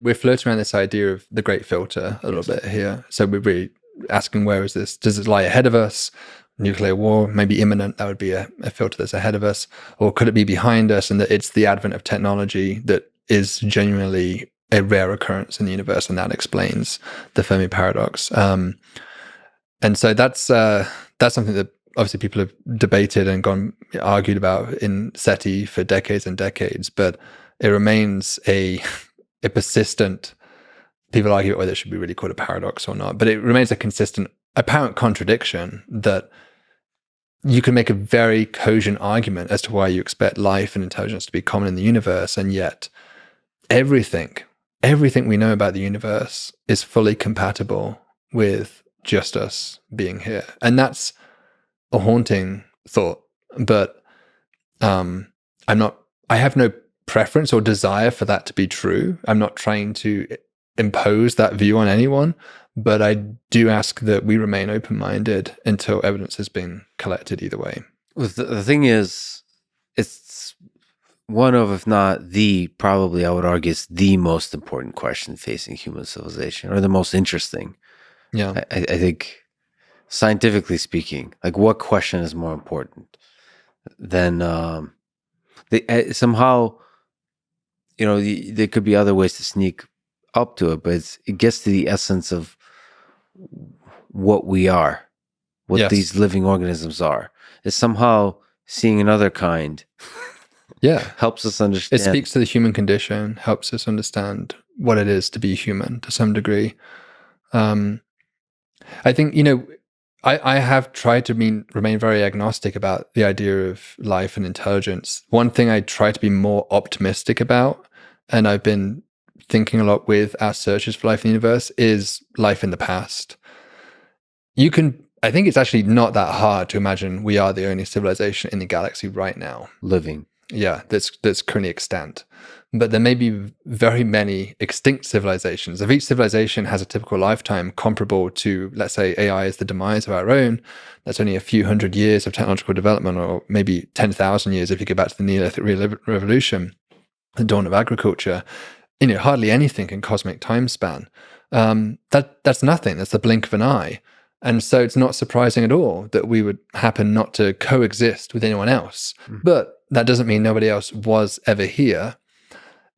we're floating around this idea of the great filter a little bit here. So we're really asking, where is this? Does it lie ahead of us? Nuclear war, maybe imminent, that would be a filter that's ahead of us. Or could it be behind us, and that it's the advent of technology that is genuinely a rare occurrence in the universe, and that explains the Fermi paradox. And so that's something that obviously people have debated and argued about in SETI for decades and decades, but it remains a persistent. People argue whether it should be really called a paradox or not, but it remains a consistent, apparent contradiction that you can make a very cogent argument as to why you expect life and intelligence to be common in the universe, and yet everything we know about the universe is fully compatible with just us being here. And that's a haunting thought, but I have no preference or desire for that to be true. I'm not trying to impose that view on anyone, but I do ask that we remain open-minded until evidence has been collected either way. Well, the thing is, it's one of, if not the, probably I would argue it's the most important question facing human civilization, or the most interesting. Yeah. I think, scientifically speaking, like, what question is more important than somehow, there could be other ways to sneak up to it, but it gets to the essence of what we are, what Yes. these living organisms are. It's somehow seeing another kind. Yeah. Helps us understand. It speaks to the human condition, helps us understand what it is to be human to some degree. I think, I have tried to remain very agnostic about the idea of life and intelligence. One thing I try to be more optimistic about, and I've been thinking a lot with our searches for life in the universe, is life in the past. I think it's actually not that hard to imagine we are the only civilization in the galaxy right now. Living. Yeah, that's currently extant. But there may be very many extinct civilizations. If each civilization has a typical lifetime comparable to, let's say, AI is the demise of our own, that's only a few hundred years of technological development, or maybe 10,000 years if you go back to the Neolithic Revolution, the dawn of agriculture. Hardly anything in cosmic time span. That's nothing. That's the blink of an eye. And so it's not surprising at all that we would happen not to coexist with anyone else. Mm-hmm. But that doesn't mean nobody else was ever here.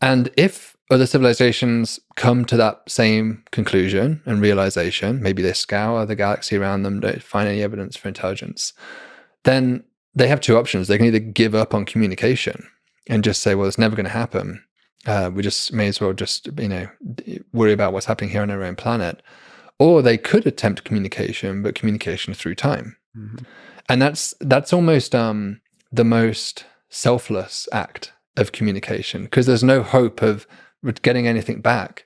And if other civilizations come to that same conclusion and realization, maybe they scour the galaxy around them, don't find any evidence for intelligence, then they have two options. They can either give up on communication and just say, well, it's never going to happen. We just may as well just, worry about what's happening here on our own planet. Or they could attempt communication, but communication through time. Mm-hmm. And that's almost the most selfless act of communication, because there's no hope of getting anything back.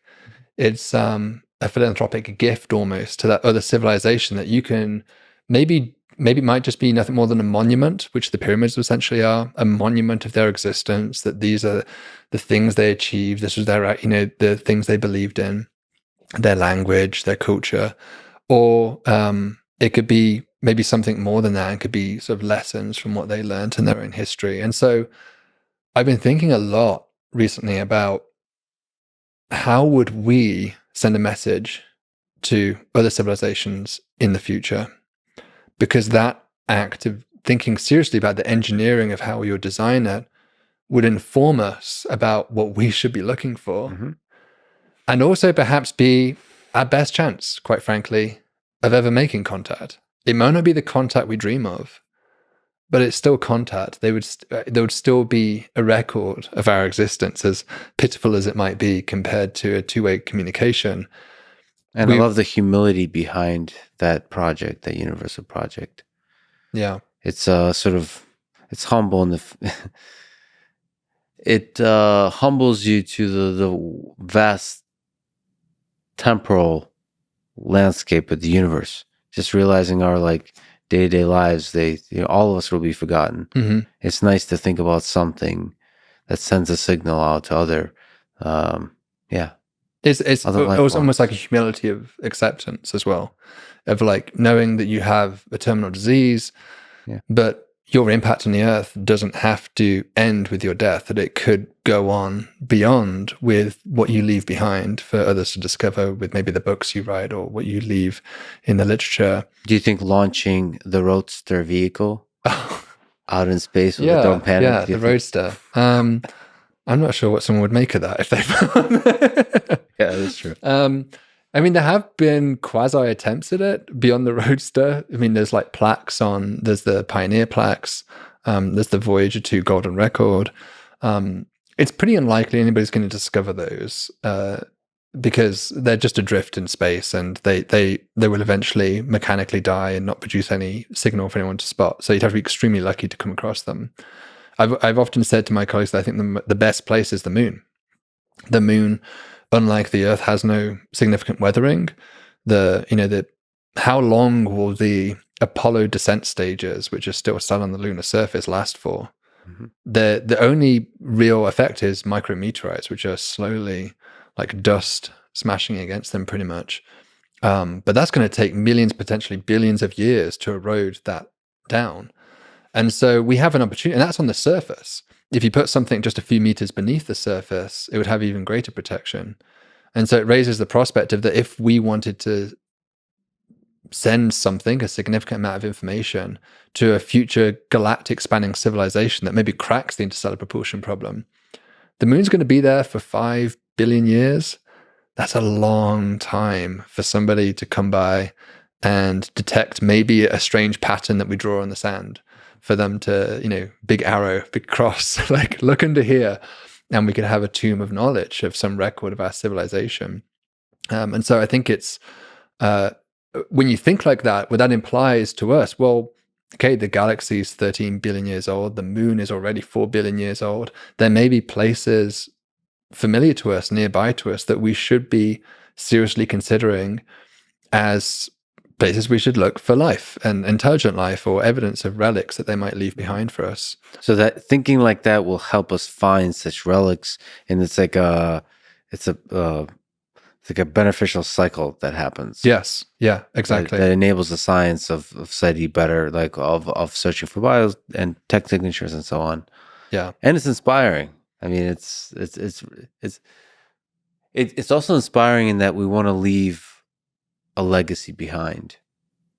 It's a philanthropic gift almost to that other civilization that you can maybe it might just be nothing more than a monument, which the pyramids essentially are, a monument of their existence, that these are the things they achieved, this was their, the things they believed in, their language, their culture. Or it could be maybe something more than that. It could be sort of lessons from what they learned in their own history. And so I've been thinking a lot recently about how would we send a message to other civilizations in the future? Because that act of thinking seriously about the engineering of how you would design it would inform us about what we should be looking for. Mm-hmm. And also perhaps be our best chance, quite frankly, of ever making contact. It might not be the contact we dream of, but it's still contact. There would still be a record of our existence, as pitiful as it might be compared to a two-way communication. And I love the humility behind that project, that universal project. Yeah. It's it's humble, and it humbles you to the vast temporal landscape of the universe. Just realizing our day-to-day lives, all of us will be forgotten. Mm-hmm. It's nice to think about something that sends a signal out to other, It's almost like a humility of acceptance as well, of knowing that you have a terminal disease, but your impact on the Earth doesn't have to end with your death, that it could go on beyond with what you leave behind for others to discover with maybe the books you write or what you leave in the literature. Do you think launching the Roadster vehicle out in space with a drone panic? Yeah, the Roadster. I'm not sure what someone would make of that if they found it. Yeah, that's true. I mean, there have been quasi attempts at it beyond the Roadster. I mean, there's like plaques there's the Pioneer plaques, there's the Voyager 2 Golden Record. It's pretty unlikely anybody's going to discover those because they're just adrift in space, and they will eventually mechanically die and not produce any signal for anyone to spot. So you'd have to be extremely lucky to come across them. I've often said to my colleagues that I think the best place is the moon. The moon, unlike the Earth, has no significant weathering. How long will the Apollo descent stages, which are still on the lunar surface, last for? Mm-hmm. The only real effect is micrometeorites, which are slowly like dust smashing against them pretty much. But that's going to take millions, potentially billions of years to erode that down. And so we have an opportunity, and that's on the surface. If you put something just a few meters beneath the surface, it would have even greater protection. And so it raises the prospect of that if we wanted to send something, a significant amount of information, to a future galactic spanning civilization that maybe cracks the interstellar propulsion problem, the moon's going to be there for 5 billion years. That's a long time for somebody to come by and detect maybe a strange pattern that we draw on the sand, for them to, big arrow, big cross, like look under here, and we could have a tomb of knowledge of some record of our civilization. And so I think it's, when you think like that, what that implies to us, well, okay, the galaxy is 13 billion years old. The moon is already 4 billion years old. There may be places familiar to us, nearby to us, that we should be seriously considering as places we should look for life and intelligent life, or evidence of relics that they might leave behind for us. So that thinking like that will help us find such relics, and it's like a beneficial cycle that happens. Yes, yeah, exactly. That enables the science of SETI better, like of searching for bios and tech signatures and so on. Yeah, and it's inspiring. I mean, it's also inspiring in that we want to leave a legacy behind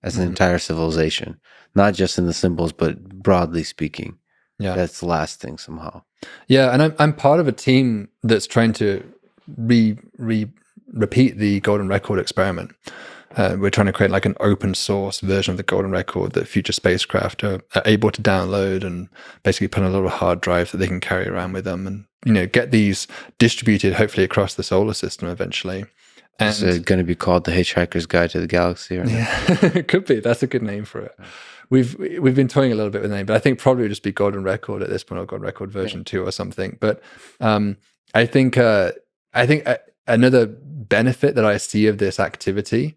as an entire civilization, not just in the symbols, but broadly speaking. Yeah, that's lasting somehow. Yeah, and I'm part of a team that's trying to repeat the Golden Record experiment. We're trying to create like an open source version of the Golden Record that future spacecraft are able to download and basically put on a little hard drive that they can carry around with them, and get these distributed hopefully across the solar system eventually. And is it going to be called The Hitchhiker's Guide to the Galaxy? Or yeah, it could be. That's a good name for it. We've been toying a little bit with the name, but I think probably just be Golden Record at this point, or Golden Record version 2 or something. But I think another benefit that I see of this activity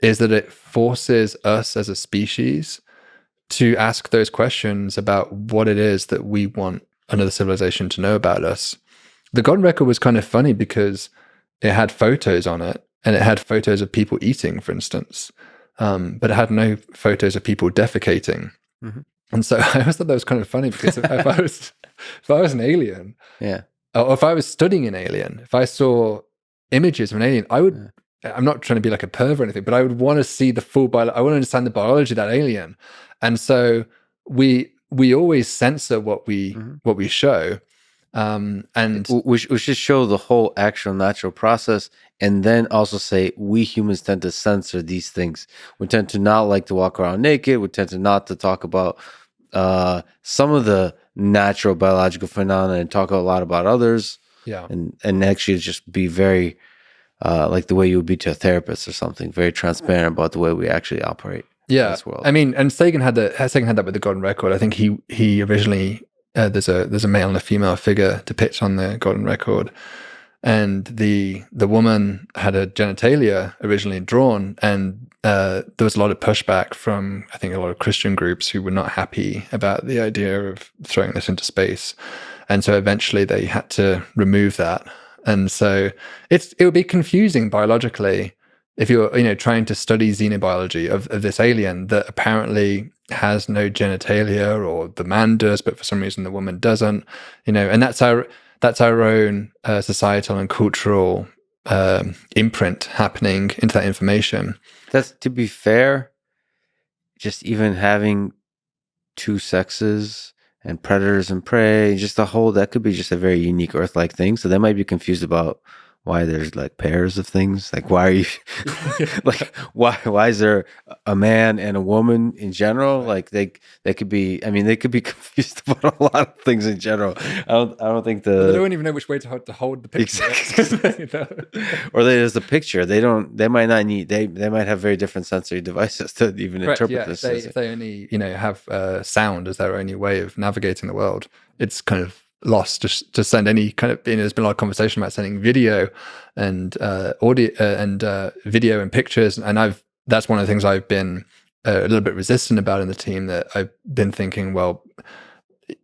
is that it forces us as a species to ask those questions about what it is that we want another civilization to know about us. The Golden Record was kind of funny because it had photos on it, and it had photos of people eating, for instance, but it had no photos of people defecating. Mm-hmm. And so I always thought that was kind of funny, because if I was an alien, or if I was studying an alien, if I saw images of an alien, I would. I'm not trying to be like a perv or anything, but I would want to see the full I want to understand the biology of that alien, and so we always censor what we show. And we should show the whole actual natural process, and then also say we humans tend to censor these things. We tend to not like to walk around naked. We tend to not to talk about some of the natural biological phenomena and talk a lot about others. Yeah, and actually just be very like the way you would be to a therapist or something, very transparent about the way we actually operate. Yeah, in this world. I mean, and Sagan had that with the Golden Record. I think he originally. There's a male and a female figure depicted on the Golden Record, and the woman had a genitalia originally drawn, and there was a lot of pushback from, I think, a lot of Christian groups who were not happy about the idea of throwing this into space, and so eventually they had to remove that. And so it would be confusing biologically if you're trying to study xenobiology of this alien that apparently has no genitalia, or the man does, but for some reason the woman doesn't, and that's our own societal and cultural imprint happening into that information. That's, to be fair, just even having two sexes and predators and prey, just the whole, that could be just a very unique Earth-like thing. So they might be confused about why there's like pairs of things. Like, why are you like, why is there a man and a woman in general? Like they could be, I mean, they could be confused about a lot of things in general. I don't think they don't even know which way to hold the picture. Exactly. Or there's the picture. They might not need, they might have very different sensory devices to even interpret this. If they only, have sound as their only way of navigating the world, it's kind of lost to send any kind of, there's been a lot of conversation about sending video and audio and video and pictures, and that's one of the things I've been a little bit resistant about in the team, that I've been thinking, well,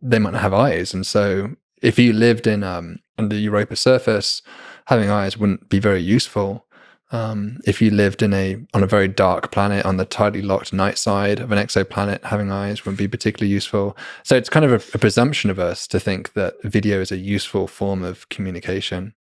they might not have eyes, and so if you lived in the Europa surface, having eyes wouldn't be very useful. If you lived on a very dark planet on the tightly locked night side of an exoplanet, having eyes wouldn't be particularly useful. So it's kind of a presumption of us to think that video is a useful form of communication.